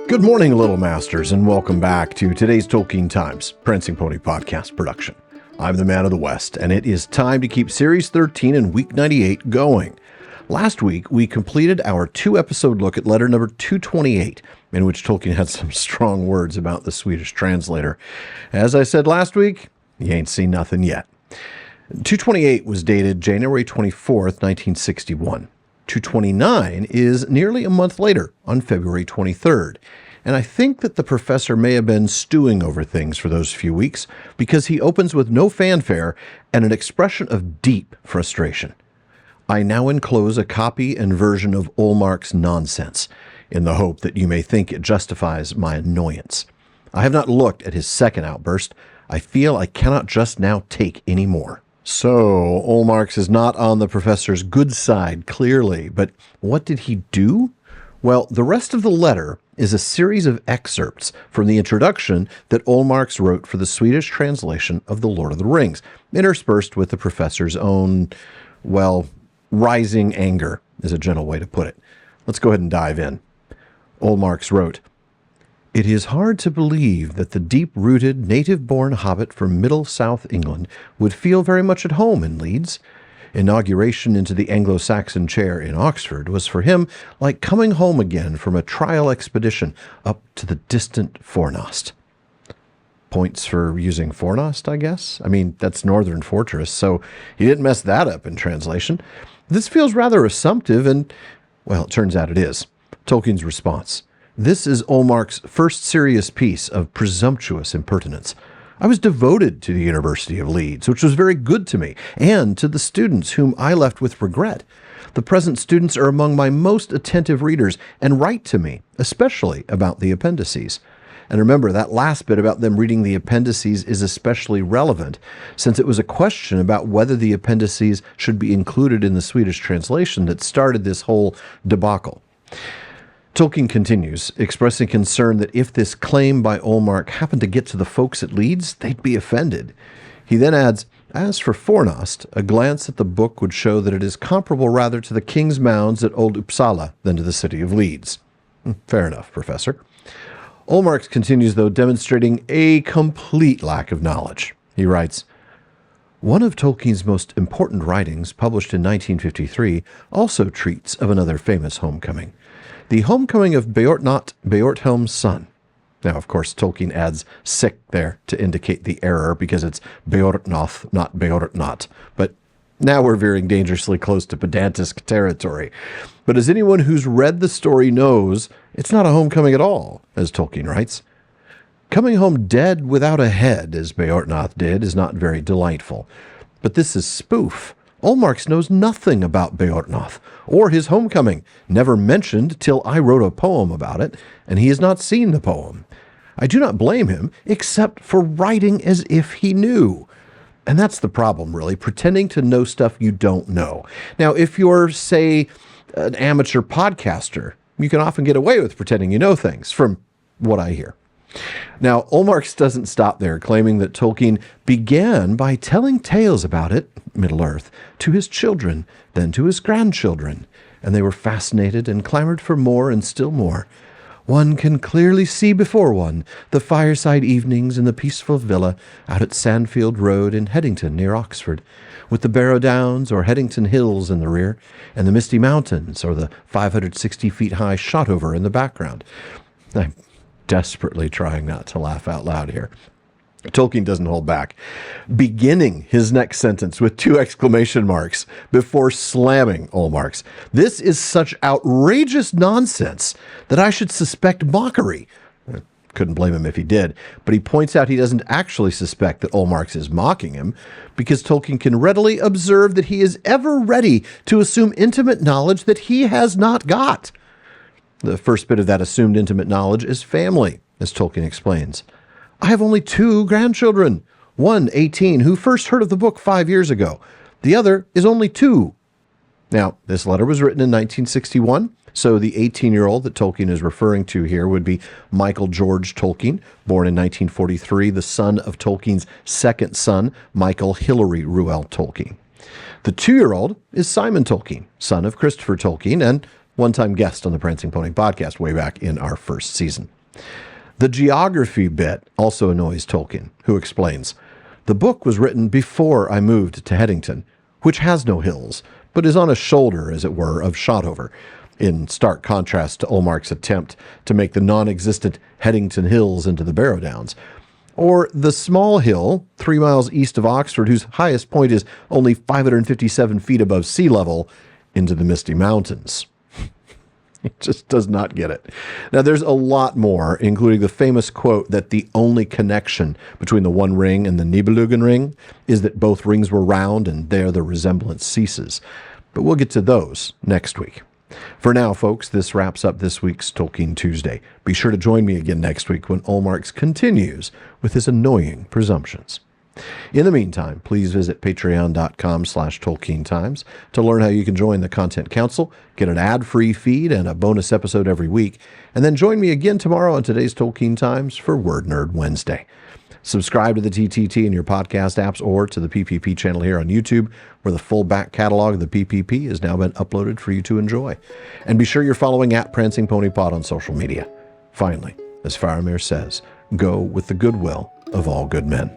Good morning, Little Masters, and welcome back to today's Tolkien Times Prancing Pony podcast production. I'm the Man of the West, and it is time to keep Series 13 and Week 98 going. Last week, we completed our two-episode look at letter number 228, in which Tolkien had some strong words about the Swedish translator. As I said last week, you ain't seen nothing yet. 228 was dated January 24th, 1961. 229 is nearly a month later, on February 23rd. And I think that the professor may have been stewing over things for those few weeks, because he opens with no fanfare and an expression of deep frustration. I now enclose a copy and version of Olmark's nonsense, in the hope that you may think it justifies my annoyance. I have not looked at his second outburst. I feel I cannot just now take any more. So, Olmark's is not on the professor's good side, clearly, but what did he do? Well, the rest of the letter is a series of excerpts from the introduction that Olmark's wrote for the Swedish translation of The Lord of the Rings, interspersed with the professor's own, rising anger is a gentle way to put it. Let's go ahead and dive in. Olmark's wrote, "It is hard to believe that the deep-rooted, native-born hobbit from Middle South England would feel very much at home in Leeds. Inauguration into the Anglo-Saxon chair in Oxford was for him like coming home again from a trial expedition up to the distant Fornost." Points for using Fornost, I guess? I mean, that's Northern Fortress, so he didn't mess that up in translation. This feels rather assumptive, and, well, it turns out it is. Tolkien's response. This is Olmark's first serious piece of presumptuous impertinence. I was devoted to the University of Leeds, which was very good to me, and to the students whom I left with regret. The present students are among my most attentive readers, and write to me, especially about the appendices. And remember, that last bit about them reading the appendices is especially relevant, since it was a question about whether the appendices should be included in the Swedish translation that started this whole debacle. Tolkien continues, expressing concern that if this claim by Olmark happened to get to the folks at Leeds, they'd be offended. He then adds, as for Fornost, a glance at the book would show that it is comparable rather to the King's Mounds at Old Uppsala than to the city of Leeds. Fair enough, Professor. Olmark continues, though, demonstrating a complete lack of knowledge. He writes, one of Tolkien's most important writings, published in 1953, also treats of another famous homecoming. The homecoming of Beorhtnoth, Beorhthelm's son. Now, of course, Tolkien adds sick there to indicate the error because it's Beorhtnoth, not Beorhtnoth. But now we're veering dangerously close to pedantic territory. But as anyone who's read the story knows, it's not a homecoming at all, as Tolkien writes. Coming home dead without a head, as Beorhtnoth did, is not very delightful. But this is spoof. Olmark knows nothing about Beorhtnoth, or his homecoming, never mentioned till I wrote a poem about it, and he has not seen the poem. I do not blame him, except for writing as if he knew. And that's the problem, really, pretending to know stuff you don't know. Now, if you're, say, an amateur podcaster, you can often get away with pretending you know things, from what I hear. Now, Olmark doesn't stop there, claiming that Tolkien began by telling tales about it, Middle-earth, to his children, then to his grandchildren, and they were fascinated and clamored for more and still more. One can clearly see before one the fireside evenings in the peaceful villa out at Sandfield Road in Headington near Oxford, with the Barrow Downs or Headington Hills in the rear, and the Misty Mountains or the 560 feet high Shotover in the background. I'm desperately trying not to laugh out loud here. Tolkien doesn't hold back, beginning his next sentence with 2 exclamation marks before slamming Olmark. This is such outrageous nonsense that I should suspect mockery. I couldn't blame him if he did, but he points out he doesn't actually suspect that Olmark is mocking him, because Tolkien can readily observe that he is ever ready to assume intimate knowledge that he has not got. The first bit of that assumed intimate knowledge is family, as Tolkien explains. I have only 2 grandchildren, one 18, who first heard of the book 5 years ago. The other is only 2. Now, this letter was written in 1961, so the 18-year-old that Tolkien is referring to here would be Michael George Tolkien, born in 1943, the son of Tolkien's second son, Michael Hilary Ruel Tolkien. The 2-year-old is Simon Tolkien, son of Christopher Tolkien, and one-time guest on the Prancing Pony podcast way back in our first season. The geography bit also annoys Tolkien, who explains, "The book was written before I moved to Headington, which has no hills, but is on a shoulder, as it were, of Shotover, in stark contrast to Olmark's attempt to make the non-existent Headington Hills into the Barrow Downs. Or the small hill, 3 miles east of Oxford, whose highest point is only 557 feet above sea level, into the Misty Mountains." He just does not get it. Now, there's a lot more, including the famous quote that the only connection between the One Ring and the Nibelungen Ring is that both rings were round and there the resemblance ceases. But we'll get to those next week. For now, folks, this wraps up this week's Tolkien Tuesday. Be sure to join me again next week when Olmark continues with his annoying presumptions. In the meantime, please visit patreon.com/TolkienTimes to learn how you can join the Content Council, get an ad-free feed and a bonus episode every week, and then join me again tomorrow on today's Tolkien Times for Word Nerd Wednesday. Subscribe to the TTT in your podcast apps or to the PPP channel here on YouTube, where the full back catalog of the PPP has now been uploaded for you to enjoy. And be sure you're following @PrancingPonyPod on social media. Finally, as Faramir says, go with the goodwill of all good men.